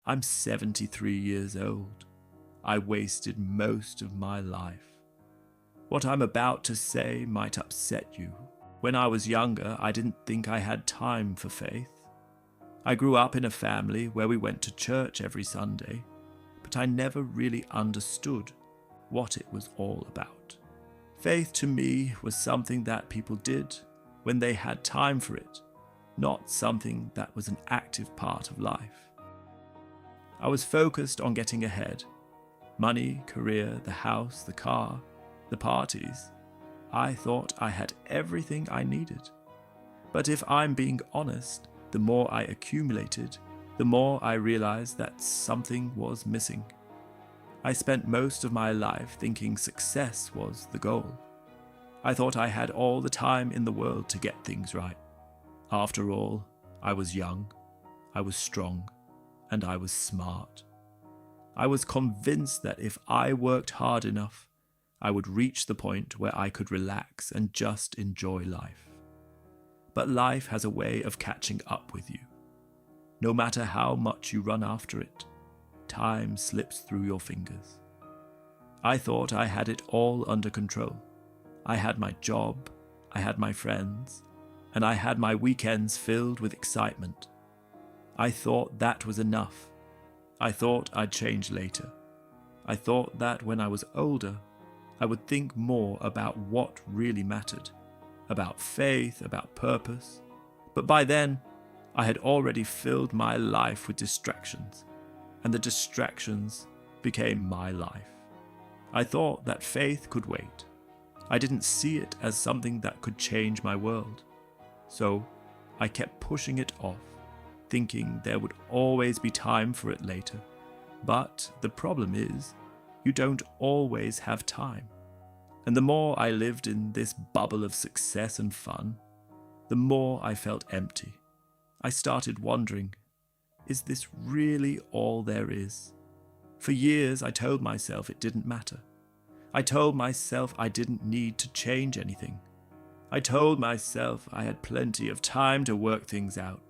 I'm 73 years old. I wasted most of my life. What I'm about to say might upset you. When I was younger, I didn't think I had time for faith. I grew up in a family where we went to church every Sunday, but I never really understood what it was all about. Faith to me was something that people did when they had time for it, not something that was an active part of life. I was focused on getting ahead. Money, career, the house, the car, the parties. I thought I had everything I needed. But if I'm being honest, the more I accumulated, the more I realized that something was missing. I spent most of my life thinking success was the goal. I thought I had all the time in the world to get things right. After all, I was young, I was strong, and I was smart. I was convinced that if I worked hard enough, I would reach the point where I could relax and just enjoy life. But life has a way of catching up with you. No matter how much you run after it, time slips through your fingers. I thought I had it all under control. I had my job, I had my friends, and I had my weekends filled with excitement. I thought that was enough. I thought I'd change later. I thought that when I was older, I would think more about what really mattered, about faith, about purpose. But by then, I had already filled my life with distractions, and the distractions became my life. I thought that faith could wait. I didn't see it as something that could change my world. So I kept pushing it off, thinking there would always be time for it later. But the problem is, you don't always have time. And the more I lived in this bubble of success and fun, the more I felt empty. I started wondering, is this really all there is? For years I told myself it didn't matter. I told myself I didn't need to change anything. I told myself I had plenty of time to work things out.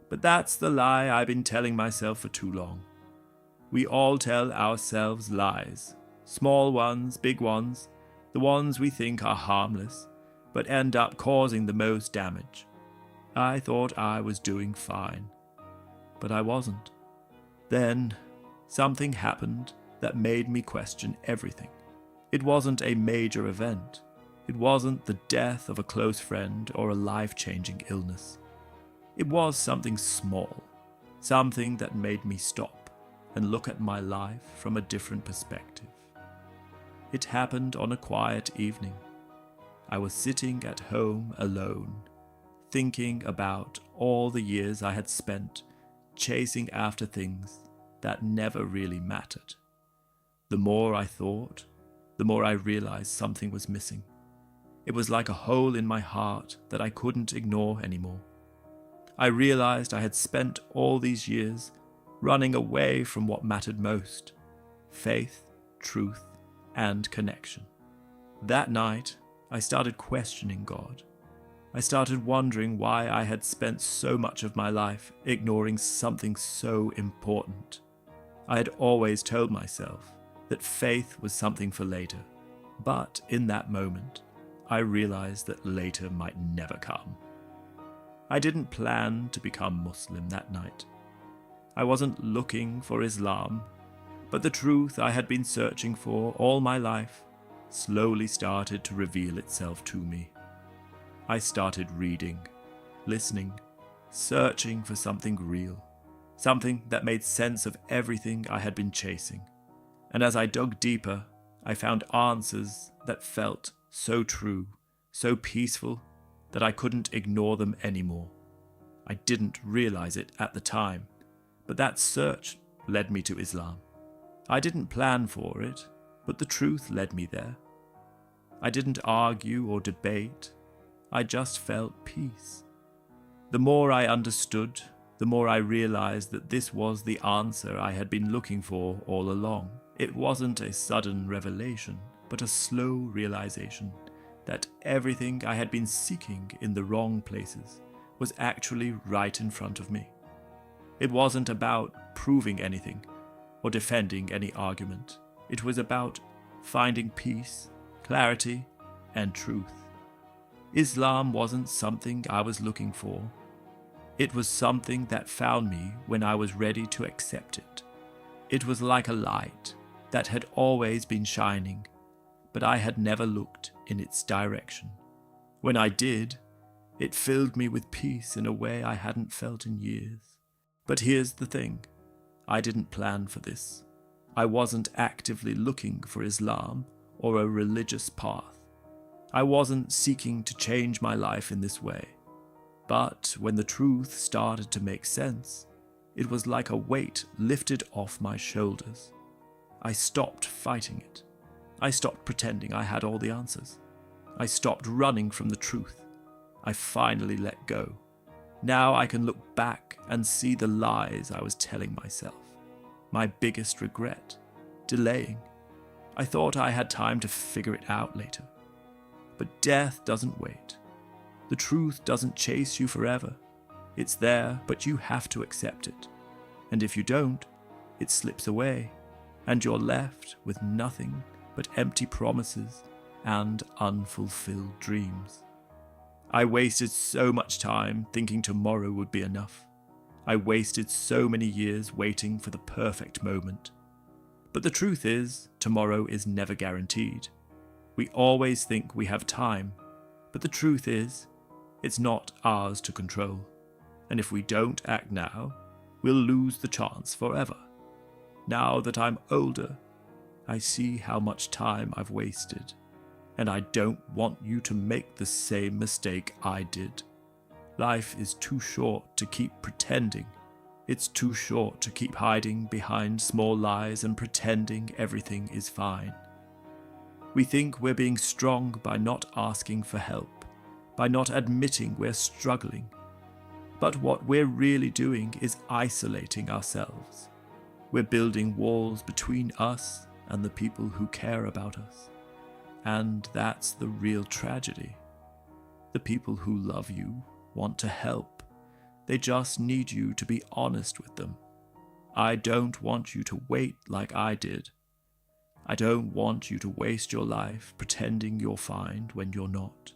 But that's the lie I've been telling myself for too long. We all tell ourselves lies. Small ones, big ones, the ones we think are harmless, but end up causing the most damage. I thought I was doing fine, but I wasn't. Then, something happened that made me question everything. It wasn't a major event. It wasn't the death of a close friend or a life-changing illness. It was something small, something that made me stop and look at my life from a different perspective. It happened on a quiet evening. I was sitting at home alone, thinking about all the years I had spent chasing after things that never really mattered. The more I thought, the more I realized something was missing. It was like a hole in my heart that I couldn't ignore anymore. I realized I had spent all these years running away from what mattered most: faith, truth, and connection. That night, I started questioning God. I started wondering why I had spent so much of my life ignoring something so important. I had always told myself that faith was something for later, but in that moment, I realized that later might never come. I didn't plan to become Muslim that night. I wasn't looking for Islam, but the truth I had been searching for all my life slowly started to reveal itself to me. I started reading, listening, searching for something real, something that made sense of everything I had been chasing. And as I dug deeper, I found answers that felt so true, so peaceful, that I couldn't ignore them anymore. I didn't realize it at the time, but that search led me to Islam. I didn't plan for it, but the truth led me there. I didn't argue or debate. I just felt peace. The more I understood, the more I realized that this was the answer I had been looking for all along. It wasn't a sudden revelation, but a slow realization that everything I had been seeking in the wrong places was actually right in front of me. It wasn't about about proving anything or defending any argument. It was about finding peace, clarity, and truth. Islam wasn't something I was looking for. It was something that found me when I was ready to accept it. It was like a light that had always been shining, but I had never looked in its direction. When I did, it filled me with peace in a way I hadn't felt in years. But here's the thing, I didn't plan for this. I wasn't actively looking for Islam or a religious path. I wasn't seeking to change my life in this way. But when the truth started to make sense, it was like a weight lifted off my shoulders. I stopped fighting it. I stopped pretending I had all the answers. I stopped running from the truth. I finally let go. Now I can look back and see the lies I was telling myself. My biggest regret, delaying. I thought I had time to figure it out later. But death doesn't wait. The truth doesn't chase you forever. It's there, but you have to accept it. And if you don't, it slips away, and you're left with nothing but empty promises and unfulfilled dreams. I wasted so much time thinking tomorrow would be enough. I wasted so many years waiting for the perfect moment. But the truth is, tomorrow is never guaranteed. We always think we have time, but the truth is, it's not ours to control. And if we don't act now, we'll lose the chance forever. Now that I'm older, I see how much time I've wasted, and I don't want you to make the same mistake I did. Life is too short to keep pretending. It's too short to keep hiding behind small lies and pretending everything is fine. We think we're being strong by not asking for help, by not admitting we're struggling. But what we're really doing is isolating ourselves. We're building walls between us and the people who care about us. And that's the real tragedy. The people who love you want to help. They just need you to be honest with them. I don't want you to wait like I did. I don't want you to waste your life pretending you're fine when you're not.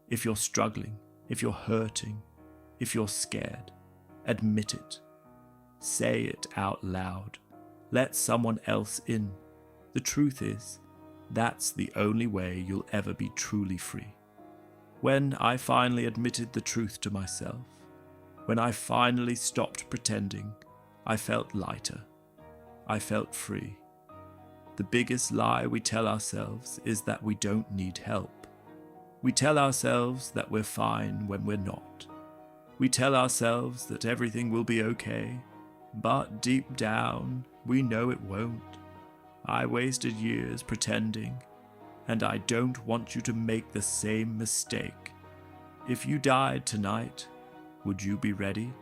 If you're struggling, if you're hurting, if you're scared, admit it. Say it out loud. Let someone else in. The truth is, that's the only way you'll ever be truly free. When I finally admitted the truth to myself, when I finally stopped pretending, I felt lighter. I felt free. The biggest lie we tell ourselves is that we don't need help. We tell ourselves that we're fine when we're not. We tell ourselves that everything will be okay, but deep down, we know it won't. I wasted years pretending, and I don't want you to make the same mistake. If you died tonight, would you be ready?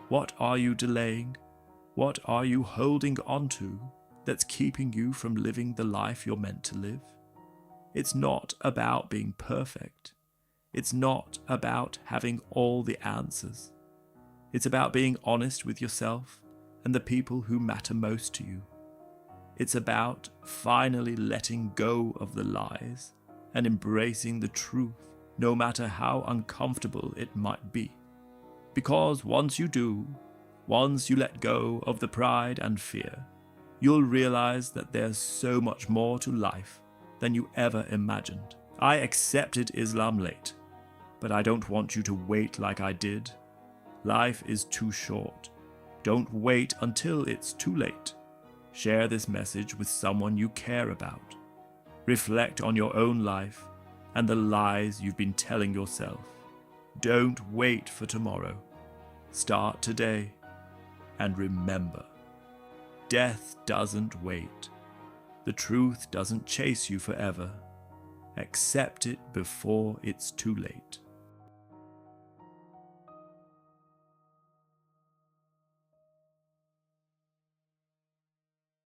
What are you delaying? What are you holding onto that's keeping you from living the life you're meant to live? It's not about being perfect. It's not about having all the answers. It's about being honest with yourself and the people who matter most to you. It's about finally letting go of the lies and embracing the truth, no matter how uncomfortable it might be. Because once you do, once you let go of the pride and fear, you'll realize that there's so much more to life than you ever imagined. I accepted Islam late, but I don't want you to wait like I did. Life is too short. Don't wait until it's too late. Share this message with someone you care about. Reflect on your own life and the lies you've been telling yourself. Don't wait for tomorrow. Start today. And remember, death doesn't wait. The truth doesn't chase you forever. Accept it before it's too late.